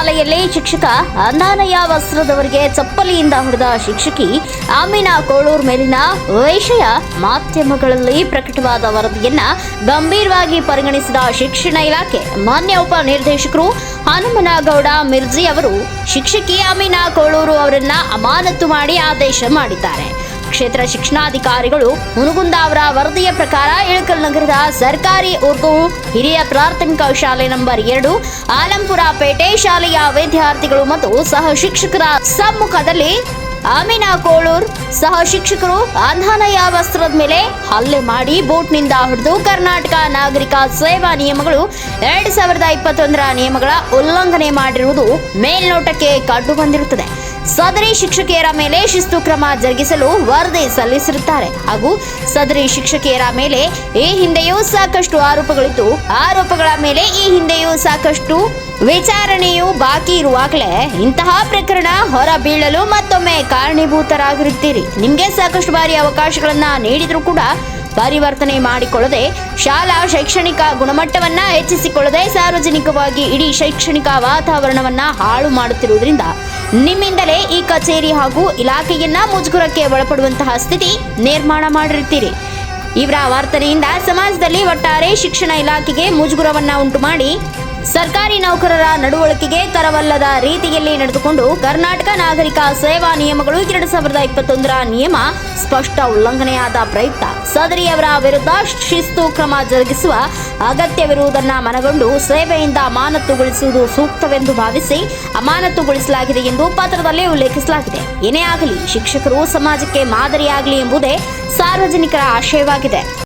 ಶಾಲೆಯಲ್ಲಿ ಶಿಕ್ಷಕ ಅಂಧಾನಯ್ಯ ವಸ್ತ್ರದವರಿಗೆ ಚಪ್ಪಲಿಯಿಂದ ಹೊಡೆದ ಶಿಕ್ಷಕಿ ಆಮಿನಾ ಕೋಳೂರ್ ಮೇಲಿನ ವಿಷಯ ಮಾಧ್ಯಮಗಳಲ್ಲಿ ಪ್ರಕಟವಾದ ವರದಿಯನ್ನ ಗಂಭೀರವಾಗಿ ಪರಿಗಣಿಸಿದ ಶಿಕ್ಷಣ ಇಲಾಖೆ ಮಾನ್ಯ ಉಪನಿರ್ದೇಶಕರು ಹನುಮನಗೌಡ ಮಿರ್ಜಿ ಅವರು ಶಿಕ್ಷಕಿ ಆಮಿನಾ ಕೋಳೂರು ಅವರನ್ನ ಅಮಾನತು ಮಾಡಿ ಆದೇಶ ಮಾಡಿದ್ದಾರೆ. ಕ್ಷೇತ್ರ ಶಿಕ್ಷಣಾಧಿಕಾರಿಗಳು ಹುನಗುಂದ ಅವರ ವರದಿಯ ಪ್ರಕಾರ ಇಳಕಲ್ ನಗರದ ಸರ್ಕಾರಿ ಉರ್ದು ಹಿರಿಯ ಪ್ರಾಥಮಿಕ ಶಾಲೆ ನಂಬರ್ 2 ಆಲಂಪುರ ಪೇಟೆ ಶಾಲೆಯ ವಿದ್ಯಾರ್ಥಿಗಳು ಮತ್ತು ಸಹ ಶಿಕ್ಷಕರ ಸಮ್ಮುಖದಲ್ಲಿ ಆಮಿನಾ ಕೋಳೂರ್ ಸಹ ಶಿಕ್ಷಕರು ಅಂಧಾನಯ್ಯ ವಸ್ತ್ರದ ಮೇಲೆ ಹಲ್ಲೆ ಮಾಡಿ ಬೋಟ್ನಿಂದ ಹೊಡೆದು ಕರ್ನಾಟಕ ನಾಗರಿಕ ಸೇವಾ ನಿಯಮಗಳು 2021ರ ನಿಯಮಗಳ ಉಲ್ಲಂಘನೆ ಮಾಡಿರುವುದು ಮೇಲ್ನೋಟಕ್ಕೆ ಕಂಡು ಬಂದಿರುತ್ತದೆ. ಸದರಿ ಶಿಕ್ಷಕಿಯರ ಮೇಲೆ ಶಿಸ್ತು ಕ್ರಮ ಜರುಗಿಸಲು ವರದಿ ಸಲ್ಲಿಸಿರುತ್ತಾರೆ ಹಾಗೂ ಸದರಿ ಶಿಕ್ಷಕಿಯರ ಮೇಲೆ ಈ ಹಿಂದೆಯೂ ಸಾಕಷ್ಟು ಆರೋಪಗಳಿದ್ದು ಆರೋಪಗಳ ಮೇಲೆ ಈ ಹಿಂದೆಯೂ ಸಾಕಷ್ಟು ವಿಚಾರಣೆಯು ಬಾಕಿ ಇರುವಾಗಲೇ ಇಂತಹ ಪ್ರಕರಣ ಹೊರ ಬೀಳಲು ಮತ್ತೊಮ್ಮೆ ಕಾರಣೀಭೂತರಾಗಿರುತ್ತೀರಿ. ನಿಮಗೆ ಸಾಕಷ್ಟು ಬಾರಿ ಅವಕಾಶಗಳನ್ನ ನೀಡಿದರೂ ಕೂಡ ಪರಿವರ್ತನೆ ಮಾಡಿಕೊಳ್ಳದೆ ಶಾಲಾ ಶೈಕ್ಷಣಿಕ ಗುಣಮಟ್ಟವನ್ನ ಹೆಚ್ಚಿಸಿಕೊಳ್ಳದೆ ಸಾರ್ವಜನಿಕವಾಗಿ ಇಡೀ ಶೈಕ್ಷಣಿಕ ವಾತಾವರಣವನ್ನ ಹಾಳು ಮಾಡುತ್ತಿರುವುದರಿಂದ ನಿಮ್ಮಿಂದಲೇ ಈ ಕಚೇರಿ ಹಾಗೂ ಇಲಾಖೆಯನ್ನ ಮುಜುಗರಕ್ಕೆ ಒಳಪಡುವಂತಹ ಸ್ಥಿತಿ ನಿರ್ಮಾಣ ಮಾಡಿರುತ್ತೀರಿ. ಇವರ ವರ್ತನೆಯಿಂದ ಸಮಾಜದಲ್ಲಿ ಒಟ್ಟಾರೆ ಶಿಕ್ಷಣ ಇಲಾಖೆಗೆ ಮುಜುಗರವನ್ನ ಉಂಟು ಮಾಡಿ ಸರ್ಕಾರಿ ನೌಕರರ ನಡವಳಿಕೆಗೆ ತರವಲ್ಲದ ರೀತಿಯಲ್ಲಿ ನಡೆದುಕೊಂಡು ಕರ್ನಾಟಕ ನಾಗರಿಕ ಸೇವಾ ನಿಯಮಗಳು 2021ರ ನಿಯಮ ಸ್ಪಷ್ಟ ಉಲ್ಲಂಘನೆಯಾದ ಪ್ರಯುಕ್ತ ಸದರಿಯವರ ವಿರುದ್ಧ ಶಿಸ್ತು ಕ್ರಮ ಜರುಗಿಸುವ ಅಗತ್ಯವಿರುವುದನ್ನು ಮನಗೊಂಡು ಸೇವೆಯಿಂದ ಅಮಾನತುಗೊಳಿಸುವುದು ಸೂಕ್ತವೆಂದು ಭಾವಿಸಿ ಅಮಾನತುಗೊಳಿಸಲಾಗಿದೆ ಎಂದು ಪತ್ರದಲ್ಲಿ ಉಲ್ಲೇಖಿಸಲಾಗಿದೆ. ಏನೇ ಆಗಲಿ ಶಿಕ್ಷಕರು ಸಮಾಜಕ್ಕೆ ಮಾದರಿಯಾಗಲಿ ಎಂಬುದೇ ಸಾರ್ವಜನಿಕರ ಆಶಯವಾಗಿದೆ.